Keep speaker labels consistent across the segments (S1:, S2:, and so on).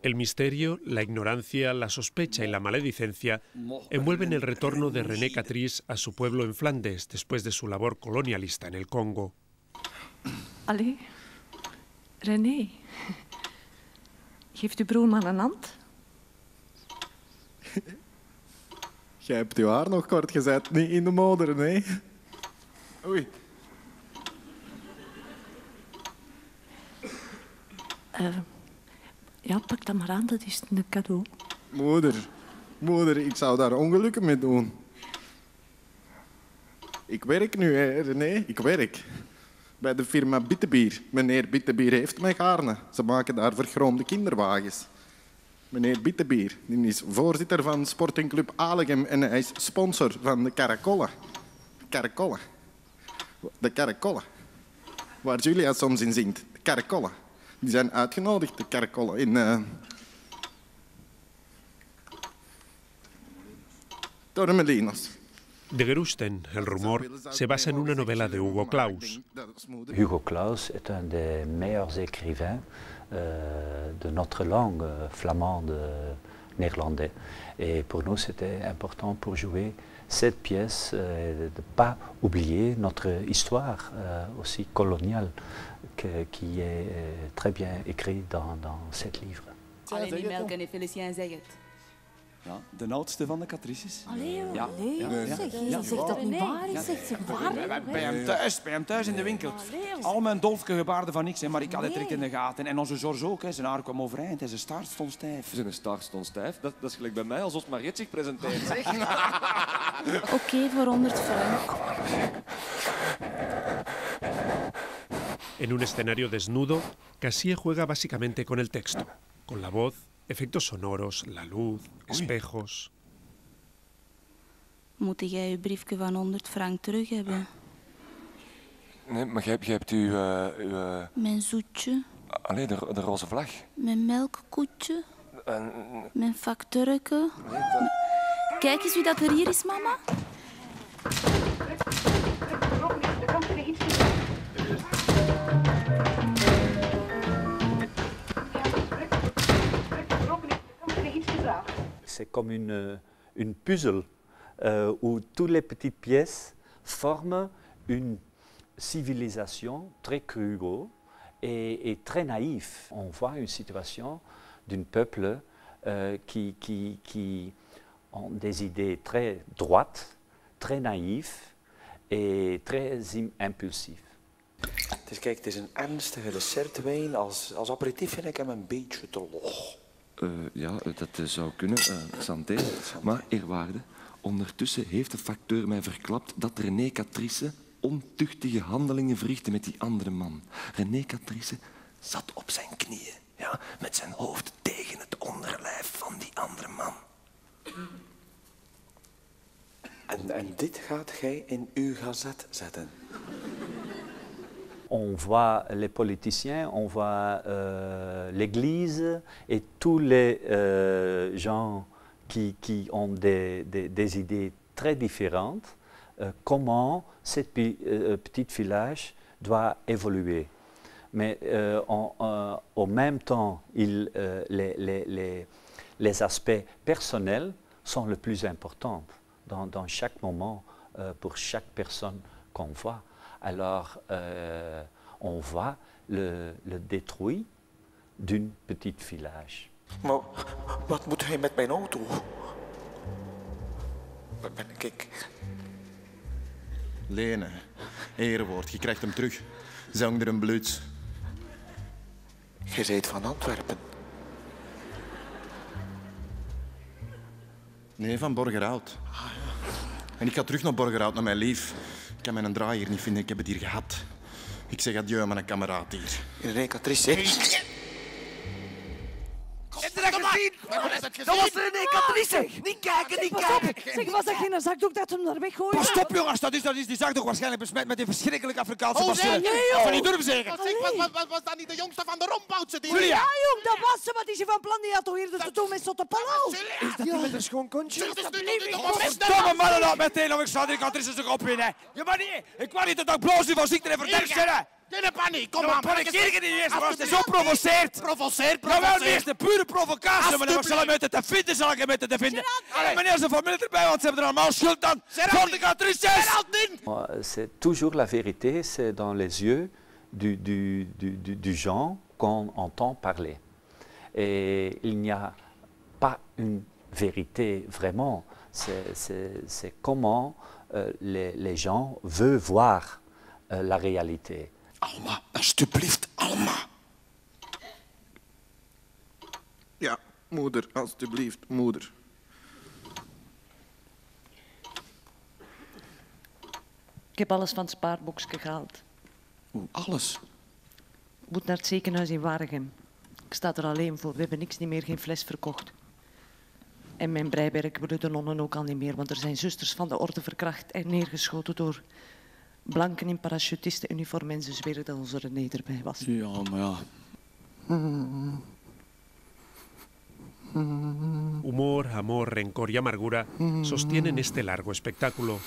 S1: El misterio, la ignorancia, la sospecha y la maledicencia envuelven el retorno de René Catrice a su pueblo en Flandes después de su labor colonialista en el Congo.
S2: Allee, René, geeft uw broer maar een hand?
S3: Jij hebt je haar nog kort gezet, niet in de moeder, nee? Oei.
S2: Ja, pak dat maar aan, dat is een cadeau.
S3: Moeder, ik zou daar ongelukken mee doen. Ik werk nu, hè, René, ik werk. Bij de firma Bittebier. Meneer Bittebier heeft mij gaarne. Ze maken daar vergroomde kinderwagens. Meneer Bittebier die is voorzitter van Sportingclub Alegem en hij is sponsor van de Caracolla. De Caracolla. Waar Julia soms in zingt. De Caracolla. Die zijn uitgenodigd, de Caracolla, in Torremolinos.
S1: De Geruchten, El Rumor, se basa en una novela de Hugo Claus.
S4: Hugo Claus est un des meilleurs écrivains de notre langue flamande néerlandais. Et pour nous, c'était important pour jouer cette pièce, de ne pas oublier notre histoire aussi coloniale qui est très bien écrite dans cet livre.
S5: Alleen die Melken en Felicien zeg het.
S6: Ja, de oudste van de Catrices.
S5: Allee, joh.
S6: Ja.
S5: Zeg dat niet waar is. Zeg waar.
S6: Bij hem thuis in de winkel. Al mijn dolfke gebaarden van niks, hè, maar ik had het direct in de gaten. En onze George ook, hè. Zijn haar kwam overeind en zijn staart stond stijf.
S7: Zijn staart stond stijf? Dat is gelijk bij mij als Mariet zich presenteert. Zeg.
S5: Oké, voor 100 frank.
S1: En un escenario desnudo, Cassier juega básicamente con el texto, con la voz, efectos sonoros, la luz, espejos.
S5: Moet jij je briefje van 100 frank terug hebben?
S7: Nee, maar jij hebt uw...
S5: Mijn zoetje.
S7: Allee, de roze vlag.
S5: Mijn melkkoetje. Mijn facturke. Kijk eens wie dat er hier is, mama.
S4: C'est comme une puzzle où toutes les petites pièces forment une civilisation très cruelle et très naïve. On voit une situation d'un peuple qui ont des idées très droites, très naïves et très impulsives.
S8: Dus kijk, het is een ernstige dessertwijn. Als aperitief vind ik hem een beetje te log.
S7: Ja, dat zou kunnen, santé. Maar eerwaarde, ondertussen heeft de facteur mij verklapt dat René Catrice ontuchtige handelingen verrichtte met die andere man. René Catrice zat op zijn knieën, ja, met zijn hoofd tegen het onderlijf van die andere man.
S8: En dit gaat gij in uw gazet zetten?
S4: On voit les politiciens, on voit l'Église et tous les gens qui ont des idées très différentes, comment ce petit village doit évoluer. Mais en même temps, les aspects personnels sont les plus importants dans chaque moment pour chaque personne qu'on voit. Alors, on voit le détruit d'un petit village.
S8: Maar wat moet hij met mijn auto? Waar ben ik?
S3: Lenen, erewoord, je krijgt hem terug. Zong er een bluts.
S8: Je zijt van Antwerpen.
S3: Nee, van Borgerhout. En ik ga terug naar Borgerhout, naar mijn lief. Ik kan mijn draai hier niet vinden, ik heb het hier gehad. Ik zeg adieu aan mijn kameraad hier.
S8: René Catrice.
S9: Heb je dat gezien? Dat was René Catrice. Niet kijken, niet kijken.
S2: Zeg, was dat geen zakdoek dat hem daar weggooit?
S9: Pas op, jongens. Dat is die zakdoek waarschijnlijk besmet met die verschrikkelijke Afrikaanse bacillen.
S2: Nee, joh.
S9: Van die durfzegen.
S10: Was dat niet de jongste van de romboutse die...
S9: Julia!
S2: Ja, jong, dat was ze. Wat is je van plan? Die had toch hier te doen met zotte palau?
S9: Is dat niet met een schoon kontje?
S10: Stomme
S9: mannen dat meteen, ik zou die Catrice zich opwinnen. Ja, maar nee, ik wou niet dat ik bloos van ziekte en verderf.
S10: Geen paniek, kom
S6: maar.
S10: maar.
S6: Maar ik zie niet eerst, als het zo provoceert.
S10: Provoceert.
S6: Jawel, eerst de pure provocatie. Maar ik zal hem uit te vinden, zal ik hem uit te vinden. En meneer zijn familie erbij, want ze hebben er allemaal schuld aan. Fornicatrices!
S4: C'est toujours la vérité, c'est dans les yeux du gens qu'on entend parler. Et il n'y a pas une vérité vraiment, c'est comment les gens veulent voir la réalité.
S6: Alma, alsjeblieft, Alma.
S3: Ja, moeder, alstublieft, moeder.
S2: Ik heb alles van het spaarboekje gehaald.
S6: Oeh, alles?
S2: Ik moet naar het ziekenhuis in Waregem. Ik sta er alleen voor. We hebben niks niet meer, geen fles verkocht. En mijn breiwerk willen de nonnen ook al niet meer, want er zijn zusters van de orde verkracht en neergeschoten door blanken in parachutistenuniform en ze zweren dat onze René erbij was.
S6: Ja, maar ja.
S1: Humor, amor, rencor y amargura sostienen este largo espectáculo.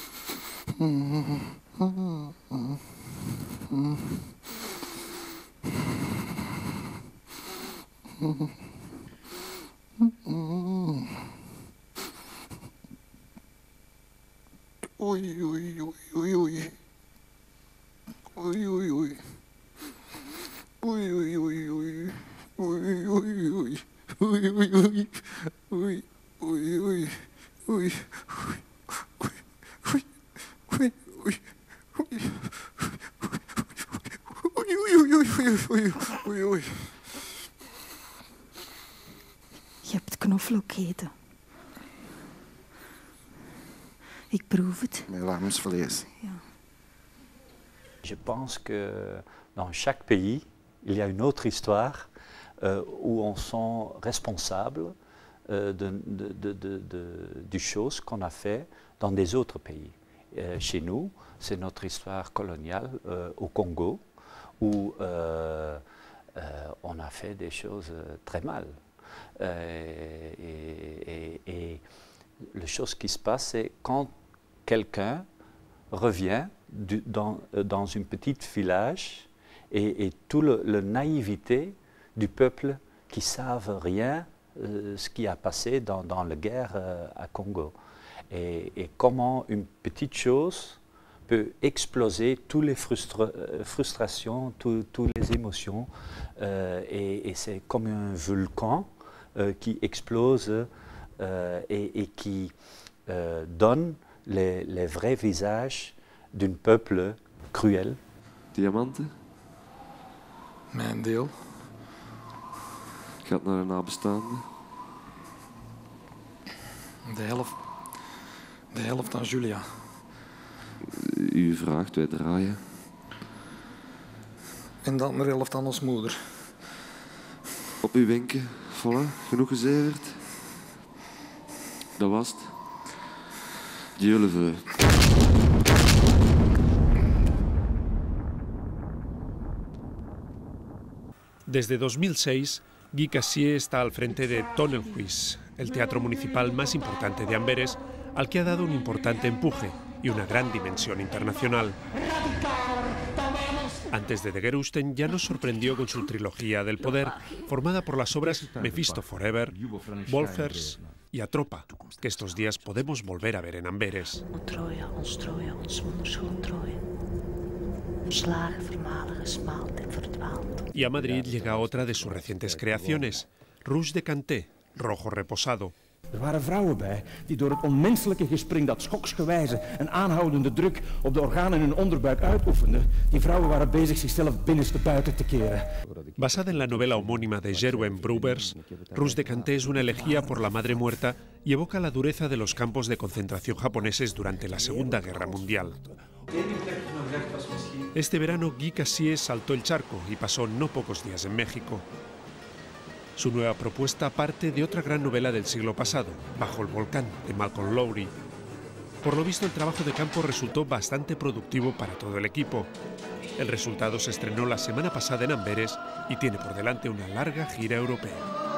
S3: Oei, oei, oei, oei, oei. Oei, oei, oei. Oei, oei, oei, oei. Oei, oei, oei. Oei, oei, oei. Oei, oei, oei. Oei, oei, oei. Oei, oei.
S11: Je hebt knoflook gegeten. Ik proef het.
S3: Met lamsvlees.
S11: Ja.
S4: Je pense que dans chaque pays, il y a une autre histoire où on sent responsable du choses qu'on a fait dans des autres pays. Chez nous, c'est notre histoire coloniale au Congo, où on a fait des choses très mal. Et la chose qui se passe, c'est quand quelqu'un revient dans un petit village et toute la naïveté du peuple qui ne savent rien ce qui a passé dans la guerre à Congo. Et comment une petite chose peut exploser toutes les frustrations, toutes les émotions. Et c'est comme un volcan qui explose et qui donne les vrais visages d'un peuple cruel.
S7: Diamanten?
S6: Mijn deel.
S7: Gaat naar een nabestaande.
S6: De helft aan Julia.
S7: U vraagt, wij draaien.
S6: En dan de helft aan ons moeder.
S7: Op uw wenken, voilà, genoeg gezeverd. Dat was het. Dieu le veut.
S1: Desde 2006, Guy Cassier está al frente de Tonnelhuis, el teatro municipal más importante de Amberes, al que ha dado un importante empuje y una gran dimensión internacional. Antes de Deguerusten ya nos sorprendió con su trilogía del poder, formada por las obras Mephisto Forever, Wolfers y Atropa, que estos días podemos volver a ver en Amberes. Y a Madrid llega otra de sus recientes creaciones, Rouge de Canté, Rojo Reposado.
S12: Er waren vrouwen bij die door het onmenselijke gespring dat schoksgewijze een aanhoudende druk op de organen in hun onderbuik uitoefenden. Die vrouwen waren bezig zichzelf binnenstebuiten te keren.
S1: Basada en la novela homónima de Jerome Brubers, Rouge de Canté es una elegía por la madre muerta y evoca la dureza de los campos de concentración japoneses durante la Segunda Guerra Mundial. Este verano Guy Cassier saltó el charco y pasó no pocos días en México. Su nueva propuesta parte de otra gran novela del siglo pasado, Bajo el volcán, de Malcolm Lowry. Por lo visto, el trabajo de campo resultó bastante productivo para todo el equipo. El resultado se estrenó la semana pasada en Amberes y tiene por delante una larga gira europea.